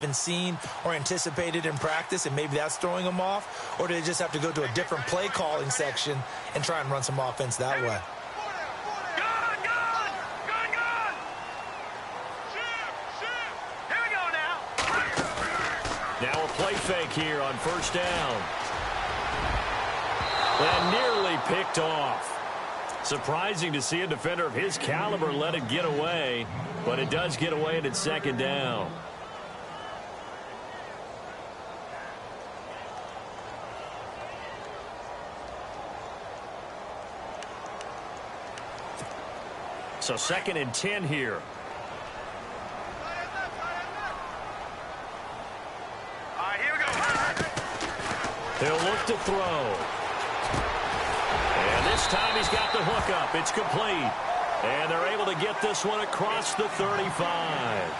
been seen or anticipated in practice, and maybe that's throwing them off? Or do they just have to go to a different play calling section and try and run some offense that way? Now a play fake here on first down. And nearly picked off. Surprising to see a defender of his caliber let it get away, but it does get away and it's second down. So 2nd and 10 here. All right, here we go. He'll look to throw. And this time he's got the hook up. It's complete. And they're able to get this one across the 35.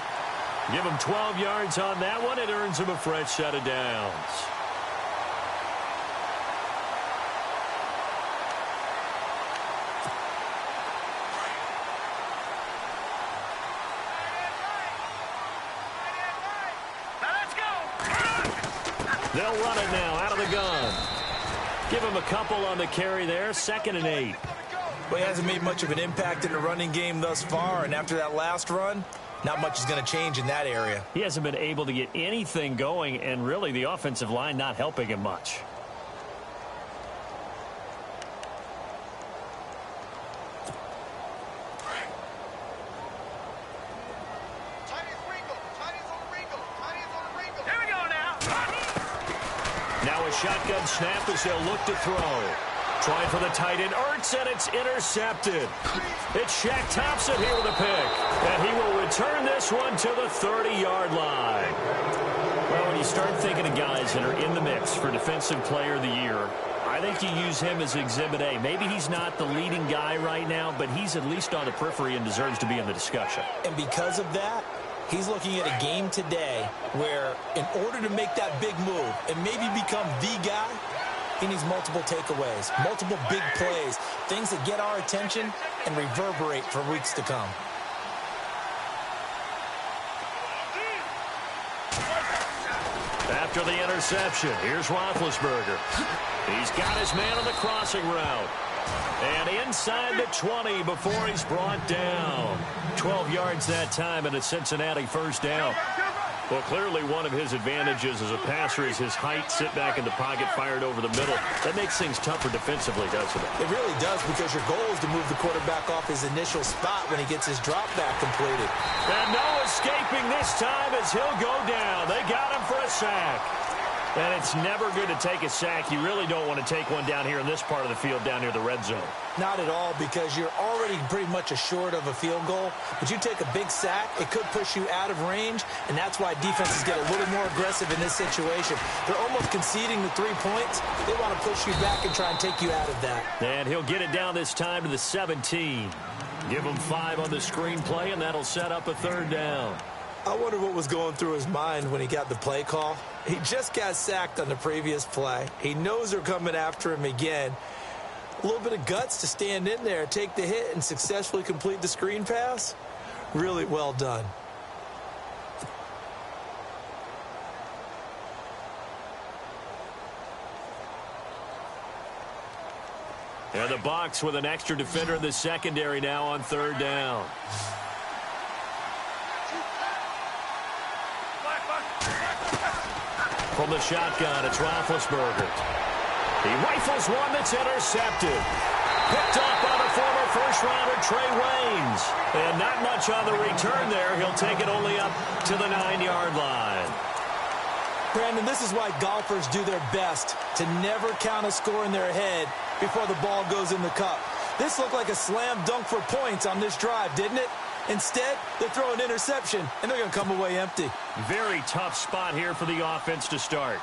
Give him 12 yards on that one. It earns him a fresh set of downs. They'll run it now out of the gun. Give him a couple on the carry there. 2nd and 8. Well, he hasn't made much of an impact in the running game thus far, and after that last run, not much is going to change in that area. He hasn't been able to get anything going, and really the offensive line not helping him much. Now a shotgun snap as they'll look to throw. Trying for the tight end, Ertz, and it's intercepted. It's Shaq Thompson here with a pick. And he will return this one to the 30-yard line. Well, when you start thinking of guys that are in the mix for Defensive Player of the Year, I think you use him as Exhibit A. Maybe he's not the leading guy right now, but he's at least on the periphery and deserves to be in the discussion. And because of that, he's looking at a game today where in order to make that big move and maybe become the guy, he needs multiple takeaways, multiple big plays, things that get our attention and reverberate for weeks to come. After the interception, here's Roethlisberger. He's got his man on the crossing route. And inside the 20 before he's brought down. 12 yards that time and a Cincinnati first down. Well, clearly one of his advantages as a passer is his height, sit back in the pocket, fired over the middle. That makes things tougher defensively, doesn't it? It really does, because your goal is to move the quarterback off his initial spot when he gets his drop back completed. And no escaping this time as he'll go down. They got him for a sack. And it's never good to take a sack. You really don't want to take one down here in this part of the field, down near the red zone. Not at all, because you're already pretty much assured of a field goal. But you take a big sack, it could push you out of range, and that's why defenses get a little more aggressive in this situation. They're almost conceding the 3 points. They want to push you back and try and take you out of that. And he'll get it down this time to the 17. Give him 5 on the screenplay, and that'll set up a third down. I wonder what was going through his mind when he got the play call. He just got sacked on the previous play. He knows they're coming after him again. A little bit of guts to stand in there, take the hit, and successfully complete the screen pass. Really well done. And the Bucs with an extra defender in the secondary now on third down. From the shotgun, it's Roethlisberger. He rifles one that's intercepted. Picked up by the former first-rounder Trey Waynes. And not much on the return there. He'll take it only up to the 9-yard line. Brandon, this is why golfers do their best to never count a score in their head before the ball goes in the cup. This looked like a slam dunk for points on this drive, didn't it? Instead, they throw an interception, and they're going to come away empty. Very tough spot here for the offense to start.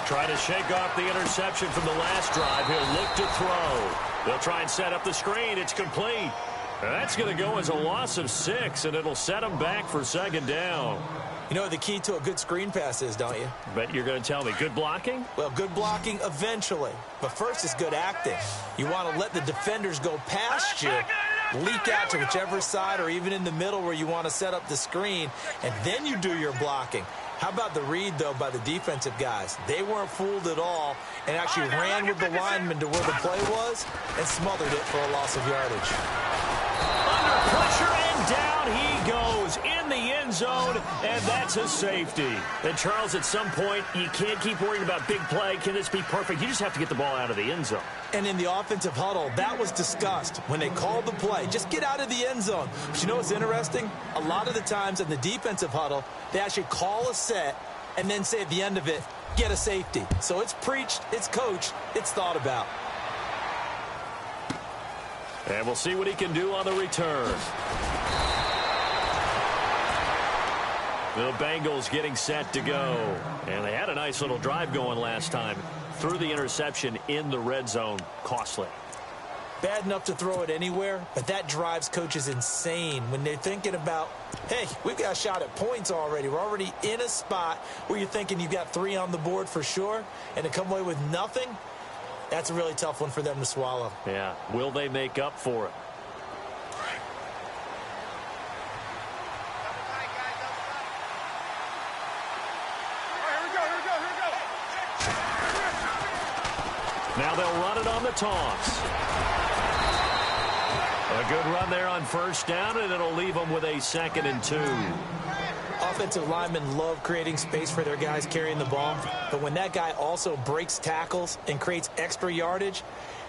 Try to shake off the interception from the last drive. He'll look to throw. They'll try and set up the screen. It's complete. That's going to go as a loss of 6, and it'll set them back for second down. You know what the key to a good screen pass is, don't you? But you're going to tell me, good blocking? Well, good blocking eventually. But first is good acting. You want to let the defenders go past you leak out to whichever side or even in the middle where you want to set up the screen, and then you do your blocking. How about the read, though, by the defensive guys? They weren't fooled at all and actually ran with the lineman to where the play was and smothered it for a loss of yardage. Under pressure, and down he goes in the end zone, and that's a safety. And, Charles, at some point, you can't keep worrying about big play. Can this be perfect? You just have to get the ball out of the end zone. And in the offensive huddle, that was discussed when they called the play. Just get out of the end zone. But you know what's interesting? A lot of the times in the defensive huddle, they actually call a set and then say at the end of it, get a safety. So it's preached, it's coached, it's thought about. And we'll see what he can do on the return. The Bengals getting set to go. And they had a nice little drive going last time. Threw the interception in the red zone. Costly. Bad enough to throw it anywhere, but that drives coaches insane when they're thinking about, hey, we've got a shot at points already. We're already in a spot where you're thinking you've got 3 on the board for sure, and to come away with nothing, that's a really tough one for them to swallow. Yeah. Will they make up for it? Now they'll run it on the toss. A good run there on first down, and it'll leave them with a 2nd and 2. Offensive linemen love creating space for their guys carrying the ball, but when that guy also breaks tackles and creates extra yardage,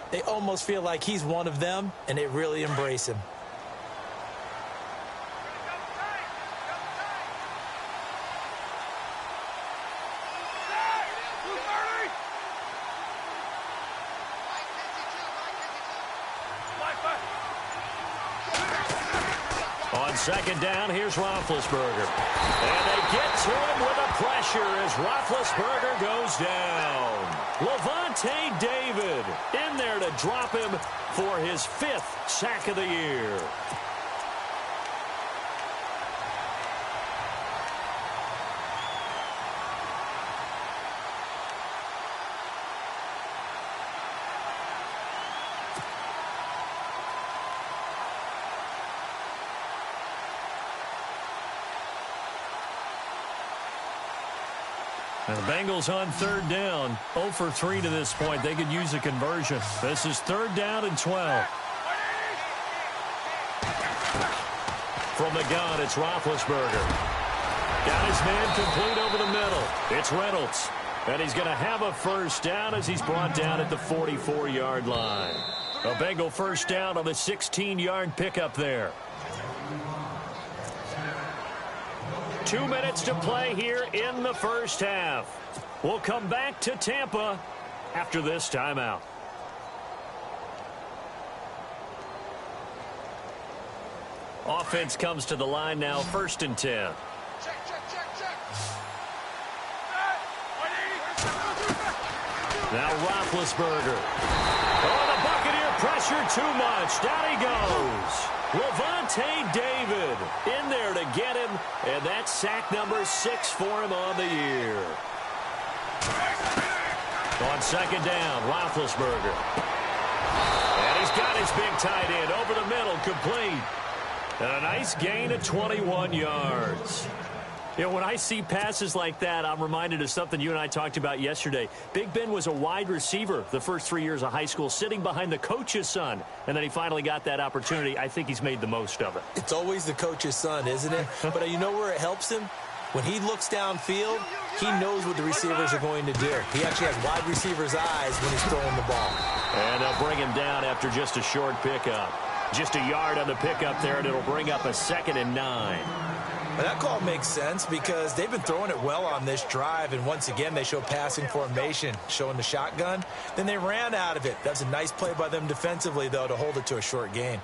they almost feel like he's one of them, and they really embrace him. On 2nd down, here's Roethlisberger. And they get to him with a pressure as Roethlisberger goes down. Levante David in there to drop him for his 5th sack of the year. And the Bengals on 3rd down, 0 for 3 to this point. They could use a conversion. This is 3rd down and 12. From the gun, it's Roethlisberger. Got his man complete over the middle. It's Reynolds. And he's going to have a first down as he's brought down at the 44-yard line. A Bengal first down on the 16-yard pickup there. 2 minutes to play here in the first half. We'll come back to Tampa after this timeout. Offense comes to the line now, 1st and 10. Now Roethlisberger. Oh, the Buccaneer pressure too much. Down he goes. Levante David in there to get him, and that's sack number 6 for him on the year. On 2nd down, Roethlisberger. And he's got his big tight end over the middle, complete. And a nice gain of 21 yards. You know, when I see passes like that, I'm reminded of something you and I talked about yesterday. Big Ben was a wide receiver the first 3 years of high school, sitting behind the coach's son. And then he finally got that opportunity. I think he's made the most of it. It's always the coach's son, isn't it? But you know where it helps him? When he looks downfield, he knows what the receivers are going to do. He actually has wide receivers' eyes when he's throwing the ball. And they'll bring him down after just a short pickup. Just a yard on the pickup there, and it'll bring up a 2nd and 9. Well, that call makes sense because they've been throwing it well on this drive, and once again they show passing formation, showing the shotgun. Then they ran out of it. That's a nice play by them defensively, though, to hold it to a short gain.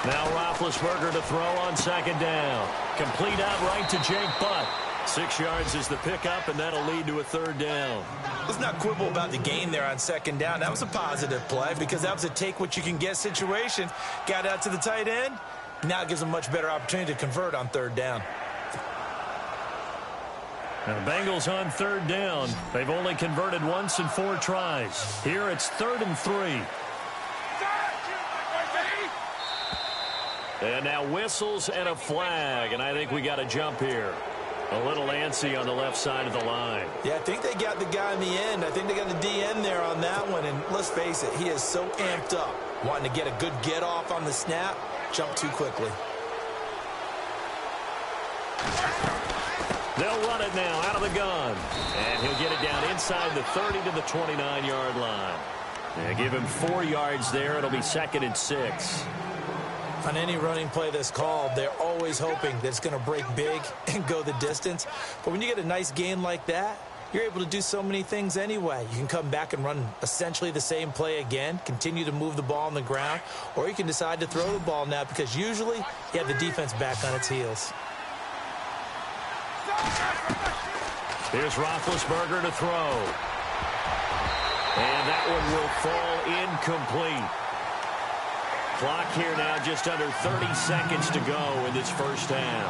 Now Roethlisberger to throw on 2nd down. Complete out right to Jake Butt. 6 yards is the pickup, and that'll lead to a 3rd down. Let's not quibble about the gain there on 2nd down. That was a positive play because that was a take-what-you-can-get situation. Got out to the tight end, Now it gives them a much better opportunity to convert on third down. Now the Bengals on third down. They've only converted once in 4 tries. Here it's 3rd and 3. And now whistles and a flag, and I think we got a jump here. A little antsy on the left side of the line. Yeah, I think they got the guy in the end. I think they got the DN there on that one, and let's face it, he is so amped up, wanting to get a good get-off on the snap, jump too quickly. They'll run it now out of the gun, and he'll get it down inside the 30 to the 29-yard line. And give him 4 yards there. It'll be 2nd and 6. On any running play that's called, they're always hoping that it's going to break big and go the distance. But when you get a nice gain like that, you're able to do so many things anyway. You can come back and run essentially the same play again, continue to move the ball on the ground, or you can decide to throw the ball now because usually you have the defense back on its heels. Here's Roethlisberger to throw. And that one will fall incomplete. Clock here now just under 30 seconds to go in this first half.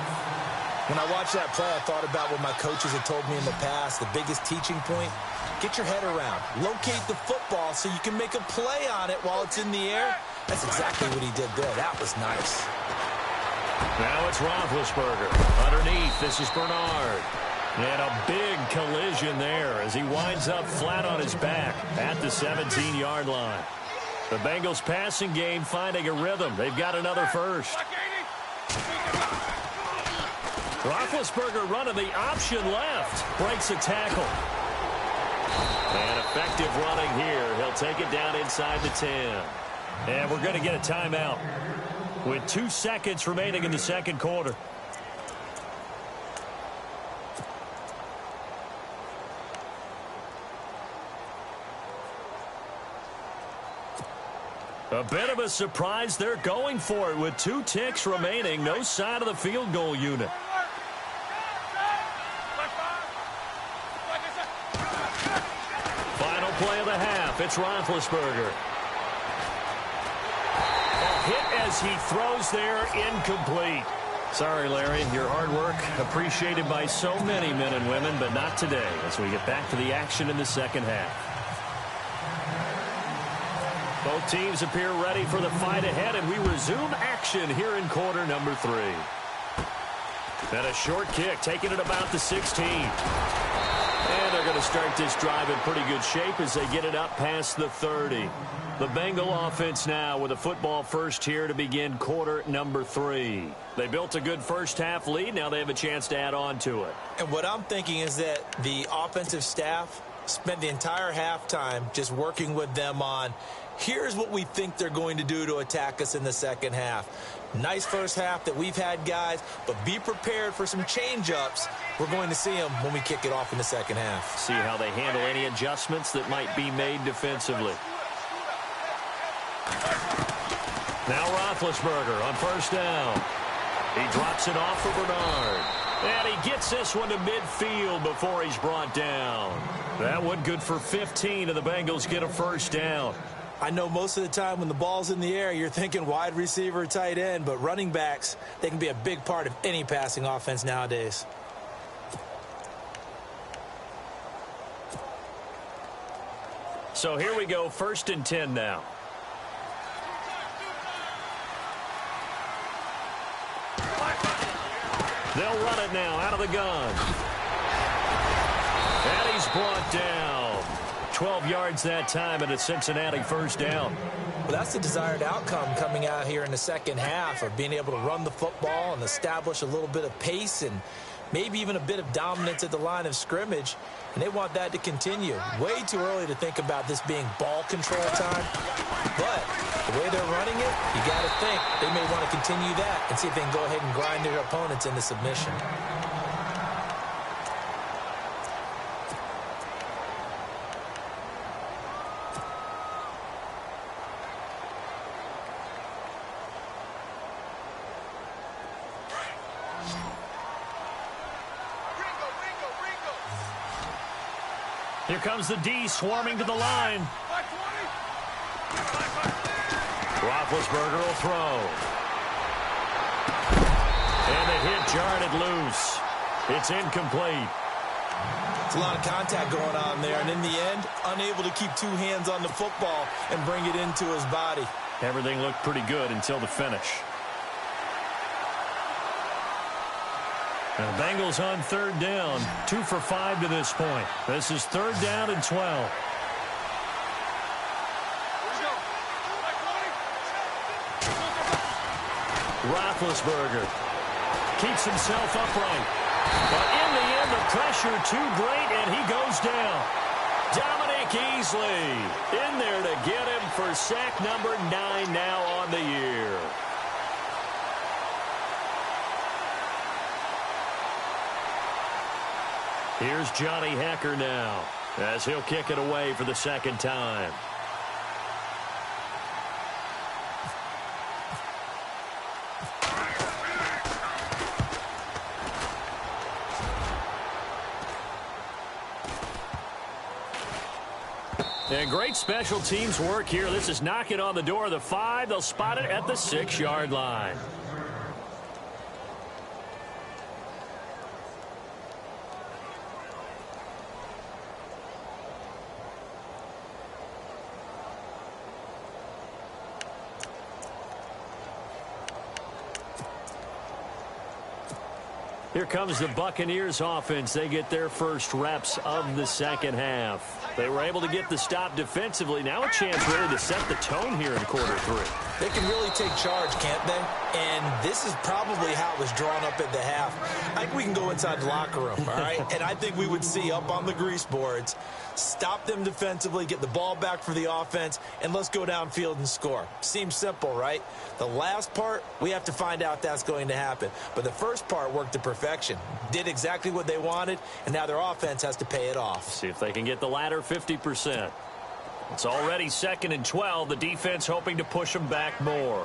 When I watched that play, I thought about what my coaches had told me in the past. The biggest teaching point, get your head around. Locate the football so you can make a play on it while it's in the air. That's exactly what he did there. That was nice. Now it's Roethlisberger. Underneath, this is Bernard. And a big collision there as he winds up flat on his back at the 17-yard line. The Bengals passing game finding a rhythm. They've got another first. Roethlisberger running the option left. Breaks a tackle. And effective running here. He'll take it down inside the 10. And we're going to get a timeout with 2 seconds remaining in the second quarter. A bit of a surprise. They're going for it with 2 ticks remaining. No sign of the field goal unit. Final play of the half. It's Roethlisberger. A hit as he throws there, incomplete. Sorry, Larry. Your hard work appreciated by so many men and women, but not today as we get back to the action in the second half. Both teams appear ready for the fight ahead, and we resume action here in quarter number 3. And a short kick, taking it about the 16. And they're going to start this drive in pretty good shape as they get it up past the 30. The Bengal offense now with a football first here to begin quarter number 3. They built a good first half lead. Now they have a chance to add on to it. And what I'm thinking is that the offensive staff spent the entire halftime just working with them on, here's what we think they're going to do to attack us in the second half. Nice first half that we've had, guys, but be prepared for some change-ups. We're going to see them when we kick it off in the second half. See how they handle any adjustments that might be made defensively. Now Roethlisberger on first down. He drops it off for Bernard. And he gets this one to midfield before he's brought down. That one good for 15, and the Bengals get a first down. I know most of the time when the ball's in the air, you're thinking wide receiver, tight end, but running backs, they can be a big part of any passing offense nowadays. So here we go, 1st and 10 now. They'll run it now out of the gun. And he's brought down. 12 yards that time and a Cincinnati first down. Well, that's the desired outcome coming out here in the second half of being able to run the football and establish a little bit of pace and maybe even a bit of dominance at the line of scrimmage. And they want that to continue. Way too early to think about this being ball control time. But the way they're running it, you got to think they may want to continue that and see if they can go ahead and grind their opponents into submission. Here comes the D swarming to the line. Roethlisberger will throw. hit jarred it loose. It's incomplete. It's a lot of contact going on there, and in the end, unable to keep two hands on the football and bring it into his body. Everything looked pretty good until the finish. And the Bengals on third down, 2 for 5 to this point. This is third down and 12. Roethlisberger keeps himself upright. But in the end, the pressure too great, and he goes down. Dominic Easley in there to get him for sack number 9 now on the year. Here's Johnny Hecker now as he'll kick it away for the second time. And great special teams work here. This is knocking on the door of the 5. They'll spot it at the 6-yard line. Here comes the Buccaneers offense. They get their first reps of the second half. They were able to get the stop defensively. Now a chance really to set the tone here in quarter 3. They can really take charge, can't they? And this is probably how it was drawn up at the half. I think we can go inside the locker room, all right? And I think we would see up on the grease boards, stop them defensively, get the ball back for the offense, and let's go downfield and score. Seems simple, right? The last part, we have to find out that's going to happen. But the first part worked to perfection. Did exactly what they wanted, and now their offense has to pay it off. See if they can get the latter 50%. It's already 2nd and 12. The defense hoping to push them back more.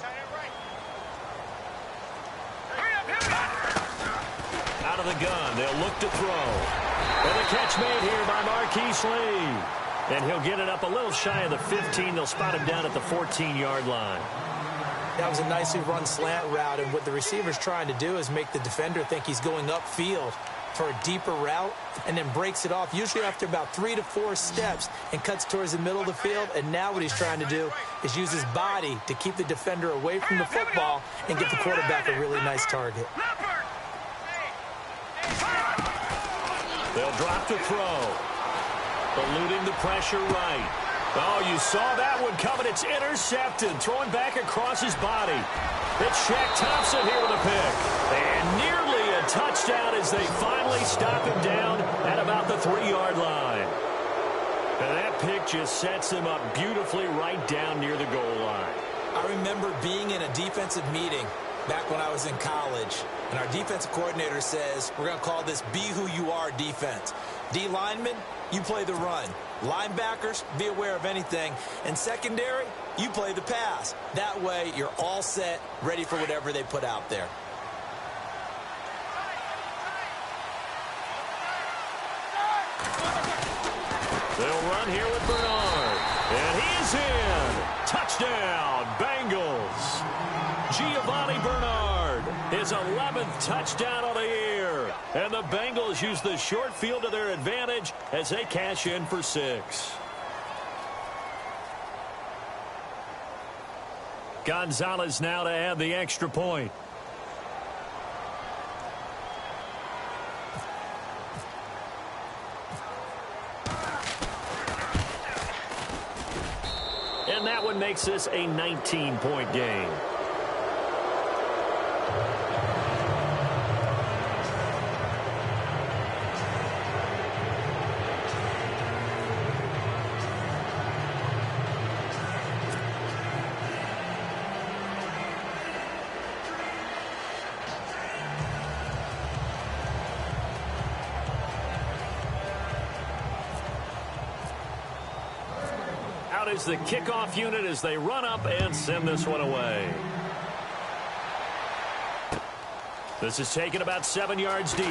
Out of the gun, they'll look to throw. And the catch made here by Marquise Lee. And he'll get it up a little shy of the 15. They'll spot him down at the 14-yard line. That was a nicely run slant route, and what the receiver's trying to do is make the defender think he's going upfield for a deeper route, and then breaks it off, usually after about 3 to 4 steps, and cuts towards the middle of the field. And now what he's trying to do is use his body to keep the defender away from the football and get the quarterback a really nice target. They'll drop to throw. Eluding the pressure right. Oh, you saw that one coming. It's intercepted. Throwing back across his body. It's Shaq Thompson here with a pick. And nearly a touchdown as they finally stop him down at about the 3-yard line. And that pick just sets him up beautifully right down near the goal line. I remember being in a defensive meeting back when I was in college, and our defensive coordinator says, we're going to call this Be Who You Are defense. D linemen, you play the run. Linebackers, be aware of anything. And secondary, you play the pass. That way, you're all set, ready for whatever they put out there. They'll run here with Bernard. And he's in. Touchdown, Bengals. Giovanni Bernard, his 11th touchdown of the year. And the Bengals use the short field to their advantage as they cash in for 6. Gonzalez now to add the extra point. And that one makes this a 19-point game. Is the kickoff unit as they run up and send this one away. This is taken about 7 yards deep.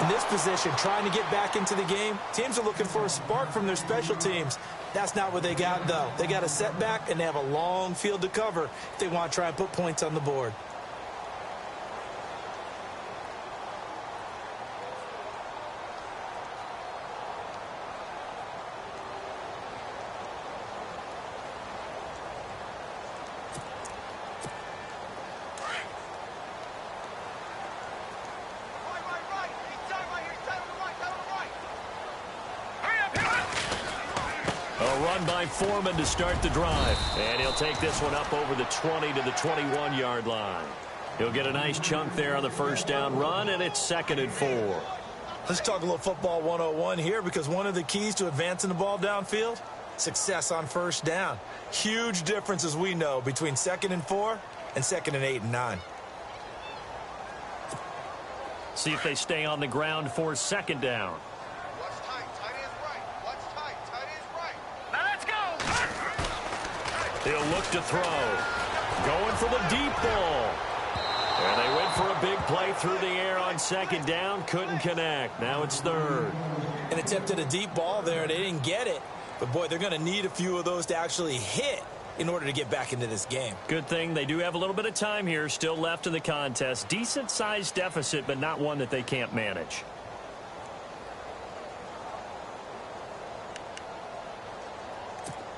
In this position, trying to get back into the game, teams are looking for a spark from their special teams. That's not what they got, though. They got a setback, and they have a long field to cover if they want to try and put points on the board. Run by Foreman to start the drive. And he'll take this one up over the 20 to the 21-yard line. He'll get a nice chunk there on the first down run, and it's 2nd and 4. Let's talk a little football 101 here, because one of the keys to advancing the ball downfield, success on first down. Huge difference, as we know, between 2nd and 4 and 2nd and 8 and 9. See if they stay on the ground for 2nd down. What's tight? Tight is right. What's tight? Tight is right. Now let's go. He'll look to throw. Going for the deep ball. And they went for a big play through the air on 2nd down. Couldn't connect. Now it's 3rd. An attempt at a deep ball there. They didn't get it. But, boy, they're going to need a few of those to actually hit in order to get back into this game. Good thing they do have a little bit of time here still left in the contest. Decent-sized deficit, but not one that they can't manage.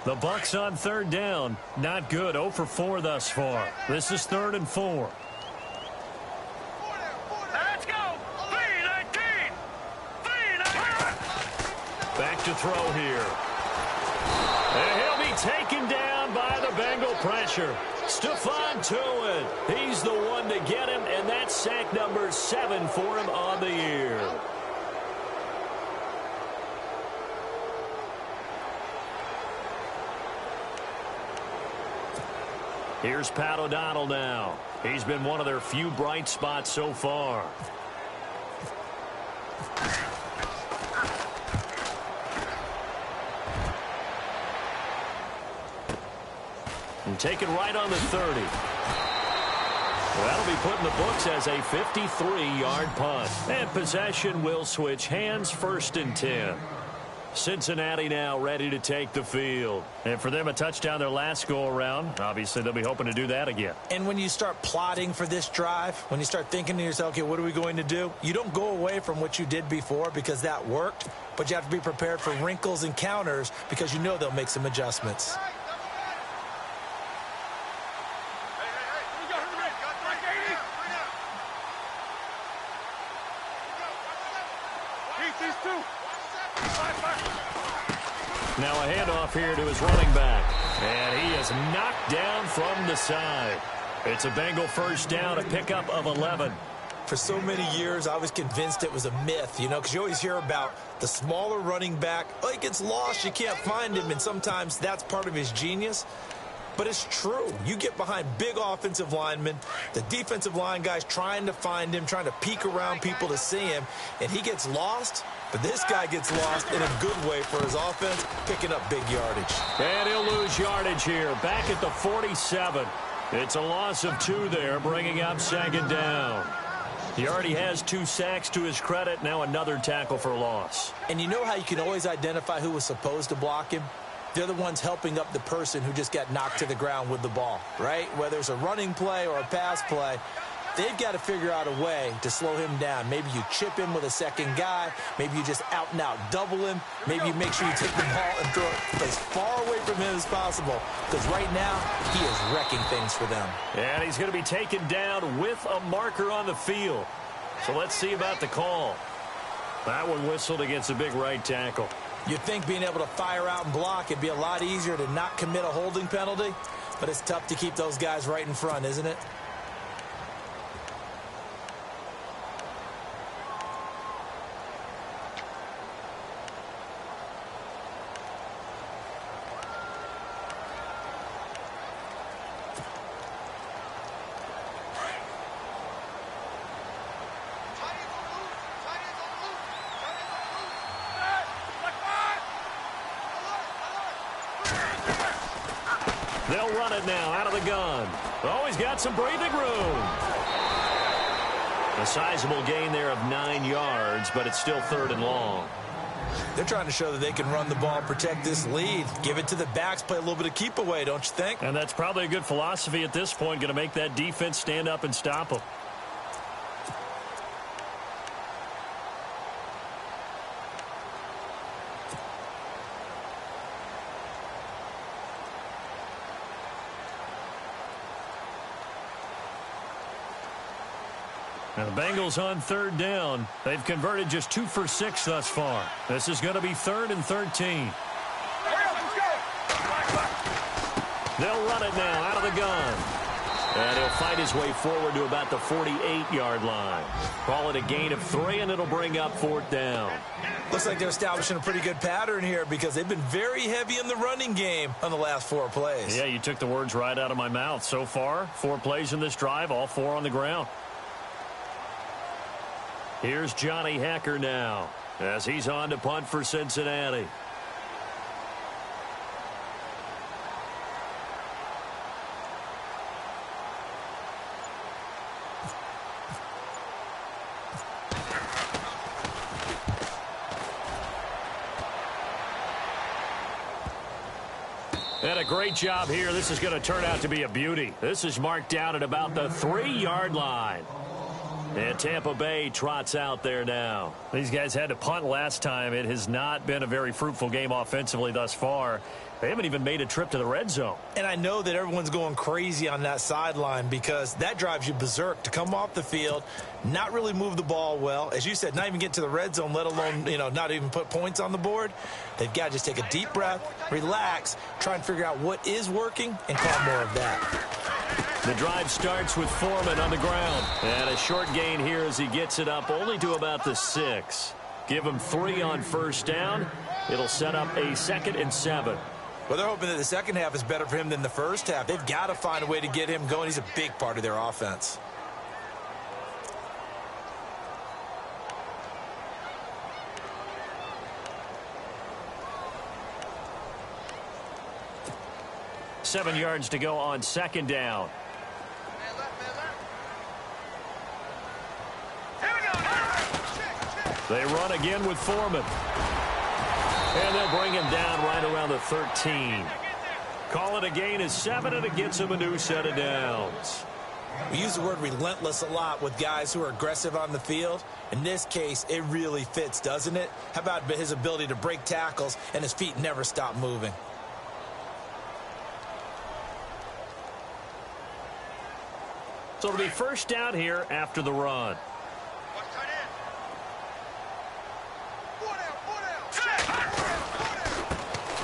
The Bucs on 3rd down. Not good. 0 for 4 thus far. This is 3rd and 4. Let's go. 3-19. 3-19. Back to throw here. And he'll be taken down by the Bengal pressure. Stephon Tuitt. He's the one to get him, and that's sack number 7 for him on the year. Here's Pat O'Donnell now. He's been one of their few bright spots so far. And taken right on the 30. That'll be put in the books as a 53-yard punt. And possession will switch hands, 1st and 10. Cincinnati now ready to take the field. And for them, a touchdown their last go-around. Obviously, they'll be hoping to do that again. And when you start plotting for this drive, when you start thinking to yourself, okay, what are we going to do? You don't go away from what you did before because that worked, but you have to be prepared for wrinkles and counters because you know they'll make some adjustments. Now a handoff here to his running back. And he is knocked down from the side. It's a Bengal first down, a pickup of 11. For so many years, I was convinced it was a myth, you know, because you always hear about the smaller running back. Oh, he gets lost, you can't find him, and sometimes that's part of his genius. But it's true. You get behind big offensive linemen, the defensive line guys trying to find him, trying to peek around people to see him, and he gets lost. But this guy gets lost in a good way for his offense, picking up big yardage. And he'll lose yardage here, back at the 47. It's a loss of 2 there, bringing up 2nd down. He already has 2 sacks to his credit, now another tackle for loss. And you know how you can always identify who was supposed to block him? They're the ones helping up the person who just got knocked to the ground with the ball, right? Whether it's a running play or a pass play, they've got to figure out a way to slow him down. Maybe you chip him with a second guy. Maybe you just out-and-out double him. Maybe you make sure you take the ball and throw it as far away from him as possible. Because right now, he is wrecking things for them. And he's going to be taken down with a marker on the field. So let's see about the call. That one whistled against a big right tackle. You'd think being able to fire out and block, it'd be a lot easier to not commit a holding penalty. But it's tough to keep those guys right in front, isn't it? They'll run it now out of the gun. Oh, he's got some breathing room. A sizable gain there of 9 yards, but it's still 3rd and long. They're trying to show that they can run the ball, protect this lead. Give it to the backs, play a little bit of keep away, don't you think? And that's probably a good philosophy at this point, going to make that defense stand up and stop them. And the Bengals on 3rd down. They've converted just 2 for 6 thus far. This is going to be 3rd and 13. They'll run it now out of the gun. And he'll fight his way forward to about the 48-yard line. Call it a gain of 3, and it'll bring up 4th down. Looks like they're establishing a pretty good pattern here because they've been very heavy in the running game on the last 4 plays. Yeah, you took the words right out of my mouth. So far, 4 plays in this drive, all 4 on the ground. Here's Johnny Hecker now as he's on to punt for Cincinnati. And a great job here. This is going to turn out to be a beauty. This is marked down at about the 3-yard line. And Tampa Bay trots out there now. These guys had to punt last time. It has not been a very fruitful game offensively thus far. They haven't even made a trip to the red zone. And I know that everyone's going crazy on that sideline because that drives you berserk to come off the field, not really move the ball well. As you said, not even get to the red zone, let alone, not even put points on the board. They've got to just take a deep breath, relax, try and figure out what is working, and call more of that. The drive starts with Foreman on the ground. And a short gain here as he gets it up only to about the 6. Give him 3 on first down. It'll set up a 2nd and 7. Well, they're hoping that the second half is better for him than the first half. They've got to find a way to get him going. He's a big part of their offense. Seven yards to go on second down. They run again with Foreman. And they'll bring him down right around the 13. Call it a gain of 7, and it gets him a new set of downs. We use the word relentless a lot with guys who are aggressive on the field. In this case, it really fits, doesn't it? How about his ability to break tackles and his feet never stop moving? So it'll be first down here after the run.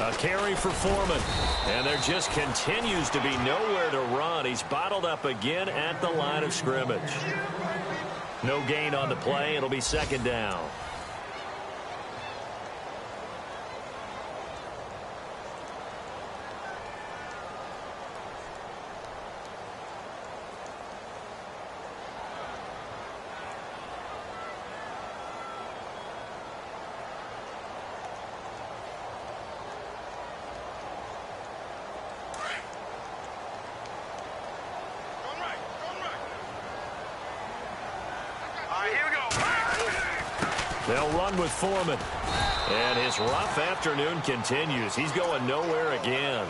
A carry for Foreman. And there just continues to be nowhere to run. He's bottled up again at the line of scrimmage. No gain on the play. It'll be second down. They'll run with Foreman. And his rough afternoon continues. He's going nowhere again.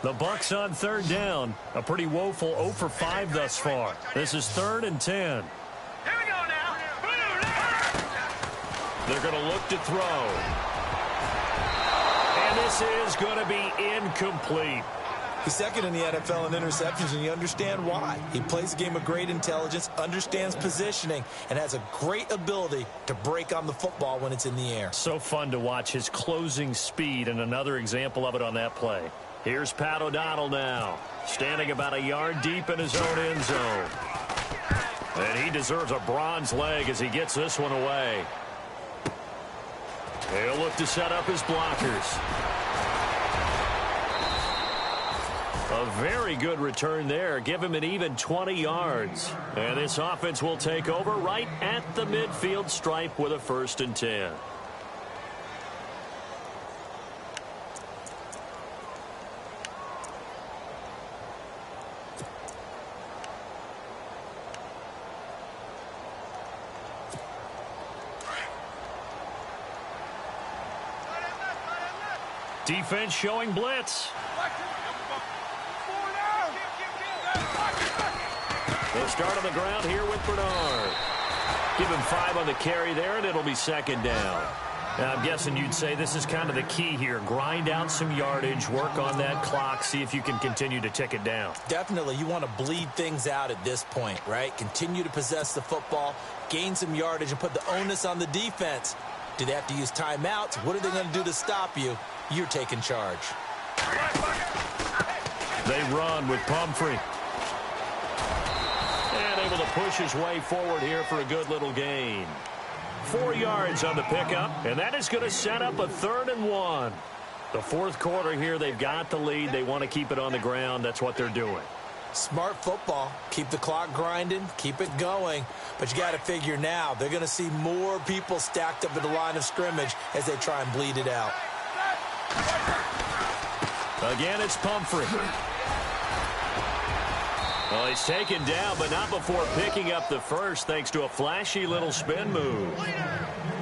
The Bucs on third down. A pretty woeful 0 for 5 thus far. This is 3rd and 10. Here we go now. They're going to look to throw. And this is going to be incomplete. He's second in the NFL in interceptions, and you understand why. He plays a game of great intelligence, understands positioning, and has a great ability to break on the football when it's in the air. So fun to watch his closing speed, and another example of it on that play. Here's Pat O'Donnell now, standing about a yard deep in his own end zone. And he deserves a bronze leg as he gets this one away. He'll look to set up his blockers. A very good return there. Give him an even 20 yards. And this offense will take over right at the midfield stripe with a 1st and 10. Defense showing blitz. They'll start on the ground here with Bernard. Give him 5 on the carry there, and it'll be second down. Now, I'm guessing you'd say this is kind of the key here. Grind out some yardage, work on that clock, see if you can continue to tick it down. Definitely, you want to bleed things out at this point, right? Continue to possess the football, gain some yardage, and put the onus on the defense. Do they have to use timeouts? What are they going to do to stop you? You're taking charge. They run with Pumphrey. And able to push his way forward here for a good little gain. 4 yards on the pickup, and that is going to set up a 3rd and 1. The fourth quarter here, they've got the lead. They want to keep it on the ground. That's what they're doing. Smart football. Keep the clock grinding. Keep it going. But you got to figure now, they're going to see more people stacked up at the line of scrimmage as they try and bleed it out. Again, it's Pumphrey. Well, he's taken down, but not before picking up the first thanks to a flashy little spin move.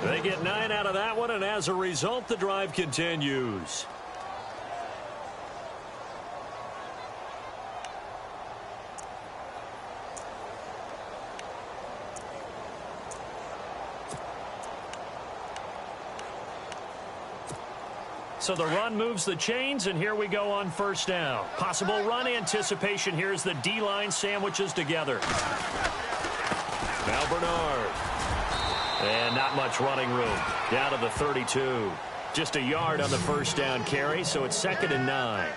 They get 9 out of that one, and as a result, the drive continues. So the run moves the chains, and here we go on first down. Possible run anticipation here as the D-line sandwiches together. Now Bernard. And not much running room. Down to the 32. Just a yard on the first down carry, so it's 2nd and 9.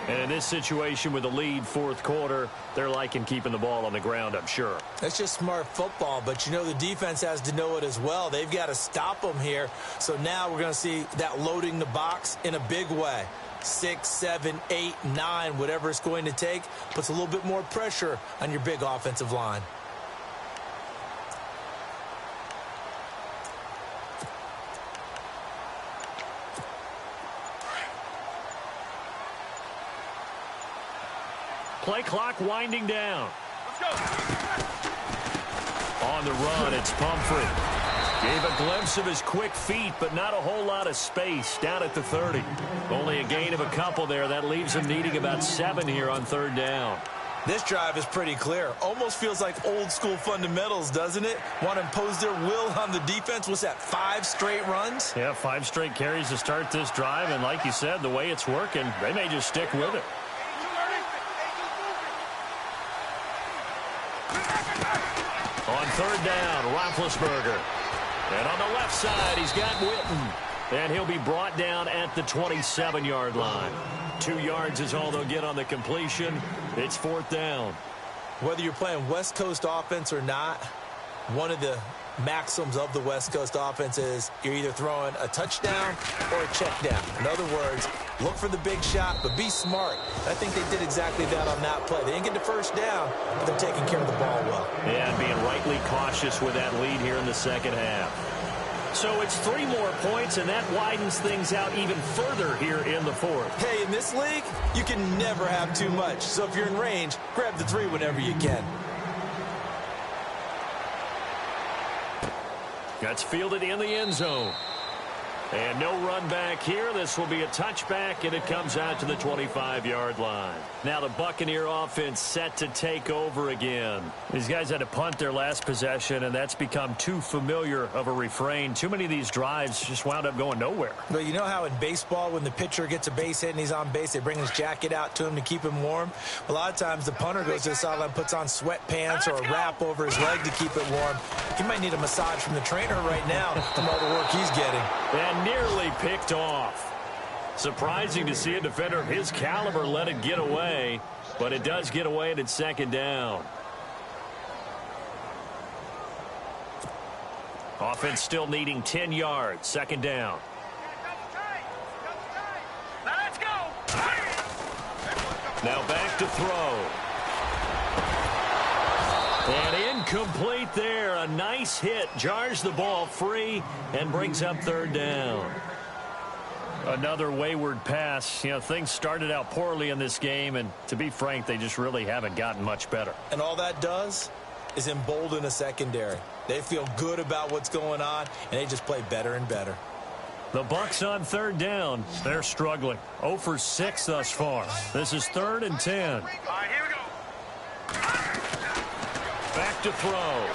And in this situation with the lead fourth quarter, they're liking keeping the ball on the ground, I'm sure. That's just smart football, but you know the defense has to know it as well. They've got to stop them here. So now we're going to see that loading the box in a big way. 6, 7, 8, 9, whatever it's going to take, puts a little bit more pressure on your big offensive line. Play clock winding down. Let's go. On the run, it's Pumphrey. Gave a glimpse of his quick feet, but not a whole lot of space down at the 30. Only a gain of a couple there. That leaves him needing about 7 here on 3rd down. This drive is pretty clear. Almost feels like old school fundamentals, doesn't it? Want to impose their will on the defense. What's that, 5 straight runs? Yeah, 5 straight carries to start this drive. And like you said, the way it's working, they may just stick with it. On 3rd down, Roethlisberger. And on the left side, he's got Witten. And he'll be brought down at the 27-yard line. 2 yards is all they'll get on the completion. It's 4th down. Whether you're playing West Coast offense or not, one of the maxims of the West Coast offense is you're either throwing a touchdown or a check down. In other words, look for the big shot, but be smart. I think they did exactly that on that play. They didn't get the first down, but they're taking care of the ball well. Yeah, and being rightly cautious with that lead here in the second half. So it's 3 more points, and that widens things out even further here in the fourth. Hey, in this league, you can never have too much. So if you're in range, grab the 3 whenever you can. That's fielded in the end zone. And no run back here. This will be a touchback, and it comes out to the 25-yard line. Now the Buccaneer offense set to take over again. These guys had to punt their last possession, and that's become too familiar of a refrain. Too many of these drives just wound up going nowhere. But you know how in baseball, when the pitcher gets a base hit and he's on base, they bring his jacket out to him to keep him warm? A lot of times the punter goes to the sideline, puts on sweatpants or a wrap over his leg to keep it warm. He might need a massage from the trainer right now from all the work he's getting. And nearly picked off. Surprising to see a defender of his caliber let it get away, but it does get away, and it's 2nd down. Offense still needing 10 yards. 2nd down. Now back to throw. And incomplete there. A nice hit. Jars the ball free and brings up 3rd down. Another wayward pass. You know, things started out poorly in this game, and to be frank, they just really haven't gotten much better. And all that does is embolden a secondary. They feel good about what's going on, and they just play better and better. The Bucs on third down. They're struggling. 0 for 6 thus far. This is 3rd and 10. All right, here we go. Back to throw.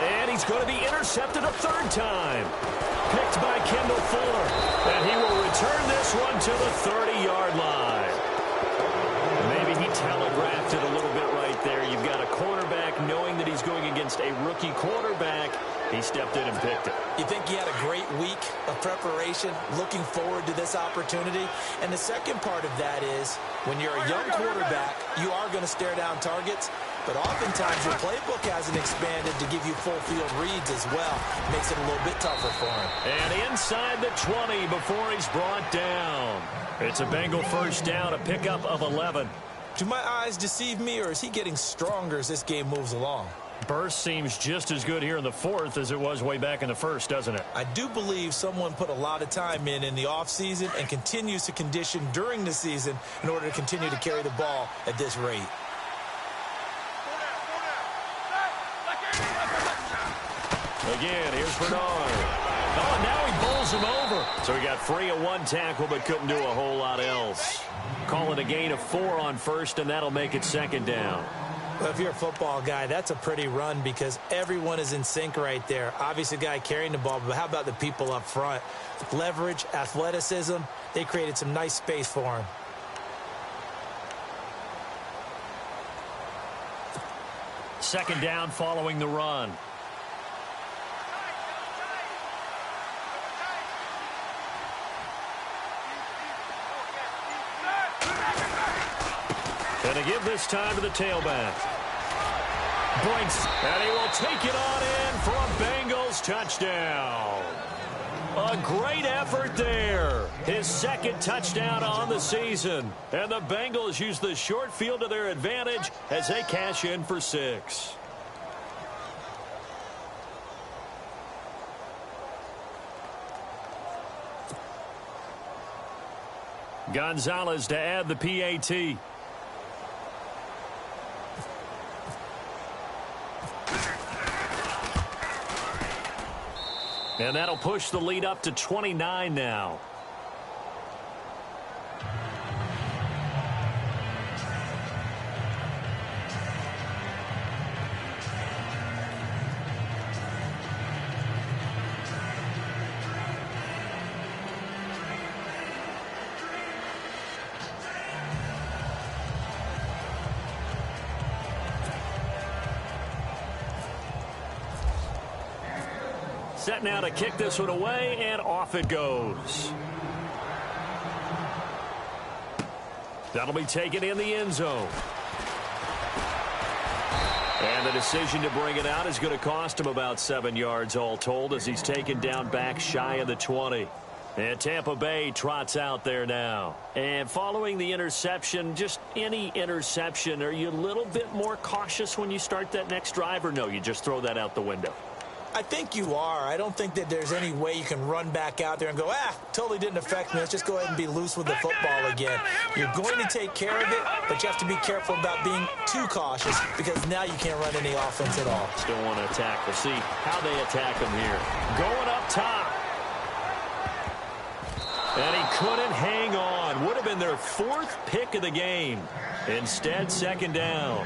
And he's going to be intercepted a 3rd time. Picked by Kendall Fuller. And he will return this one to the 30-yard line. Maybe he telegraphed it a little bit right there. You've got a quarterback knowing that he's going against a rookie quarterback. He stepped in and picked it. You think he had a great week of preparation, looking forward to this opportunity? And the second part of that is, when you're a young quarterback, you are going to stare down targets, but oftentimes your playbook hasn't expanded to give you full field reads as well. Makes it a little bit tougher for him. And inside the 20 before he's brought down. It's a Bengal first down, a pickup of 11. Do my eyes deceive me, or is he getting stronger as this game moves along? Burst seems just as good here in the 4th as it was way back in the 1st, doesn't it? I do believe someone put a lot of time in the offseason and continues to condition during the season in order to continue to carry the ball at this rate. Again, here's Bernard. Oh, now he bowls him over. So he got free of 1 tackle but couldn't do a whole lot else. Call it a gain of 4 on 1st, and that'll make it 2nd down. Well, if you're a football guy, that's a pretty run because everyone is in sync right there. Obviously, the guy carrying the ball, but how about the people up front? Leverage, athleticism, they created some nice space for him. Second down following the run. And to give this time to the tailback. Brinks, and he will take it on in for a Bengals touchdown. A great effort there. His 2nd touchdown on the season. And the Bengals use the short field to their advantage as they cash in for 6. Gonzalez to add the PAT. And that'll push the lead up to 29 now. Set now to kick this one away, and off it goes. That'll be taken in the end zone. And the decision to bring it out is going to cost him about 7 yards all told as he's taken down back shy of the 20. And Tampa Bay trots out there now. And following the interception, just any interception, are you a little bit more cautious when you start that next drive, or no, you just throw that out the window? I think you are. I don't think that there's any way you can run back out there and go, totally didn't affect me. Let's just go ahead and be loose with the football again. You're going to take care of it, but you have to be careful about being too cautious because now you can't run any offense at all. Still want to attack. We'll see how they attack him here. Going up top. And he couldn't hang on. Would have been their 4th pick of the game. Instead, 2nd down.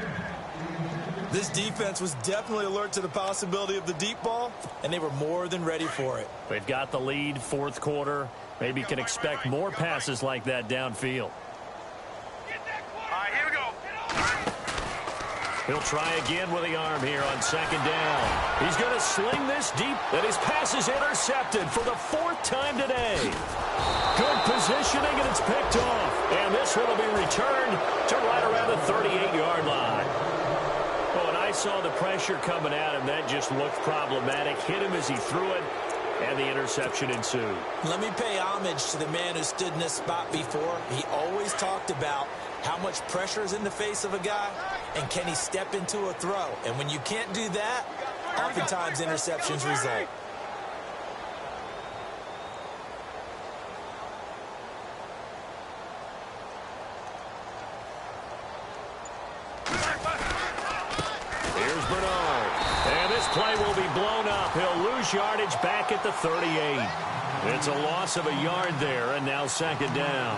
This defense was definitely alert to the possibility of the deep ball, and they were more than ready for it. They've got the lead, 4th quarter. Maybe can expect more passes like that downfield. All right, here we go. He'll try again with the arm here on 2nd down. He's going to sling this deep, and his pass is intercepted for the 4th time today. Good positioning, and it's picked off. And this one will be returned to right around the 38-yard line. Oh, and I saw the pressure coming at him. That just looked problematic. Hit him as he threw it, and the interception ensued. Let me pay homage to the man who stood in this spot before. He always talked about how much pressure is in the face of a guy, and can he step into a throw? And when you can't do that, oftentimes interceptions result. play will be blown up. He'll lose yardage back at the 38. It's a loss of a yard there, and now second down.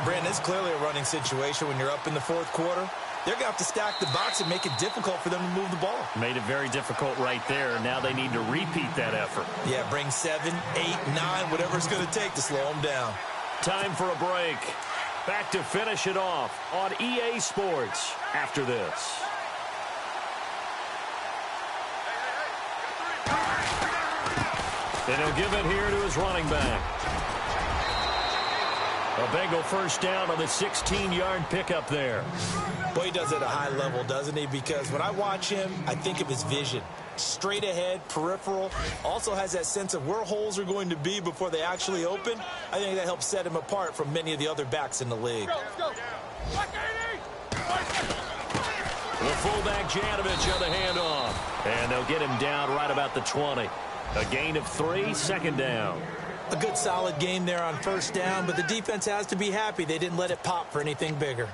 Brandon, it's clearly a running situation when you're up in the fourth quarter. They're going to have to stack the box and make it difficult for them to move the ball. Made it very difficult right there. Now they need to repeat that effort. Yeah, bring 7, 8, 9, whatever it's going to take to slow them down. Time for a break. Back to finish it off on EA Sports after this. And he'll give it here to his running back. A Bengal first down on the 16-yard pickup there. Boy, he does it at a high level, doesn't he? Because when I watch him, I think of his vision. Straight ahead, peripheral. Also has that sense of where holes are going to be before they actually open. I think that helps set him apart from many of the other backs in the league. Let's go. The fullback Janovich on the handoff. And they'll get him down right about the 20. A gain of 3, second down. A good solid game there on first down, but the defense has to be happy they didn't let it pop for anything bigger.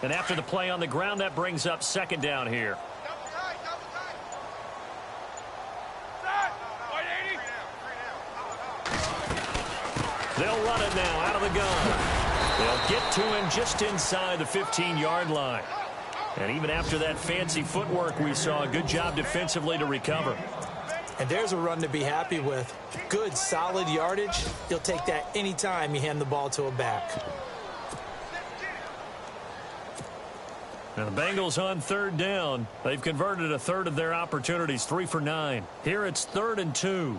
And after the play on the ground, that brings up second down here. Double tight. They'll run it now out of the gun. They'll get to him just inside the 15-yard line. And even after that fancy footwork we saw, a good job defensively to recover. And there's a run to be happy with. Good, solid yardage. You'll take that anytime you hand the ball to a back. And the Bengals on third down. They've converted a third of their opportunities, 3 for 9. Here it's 3rd and 2.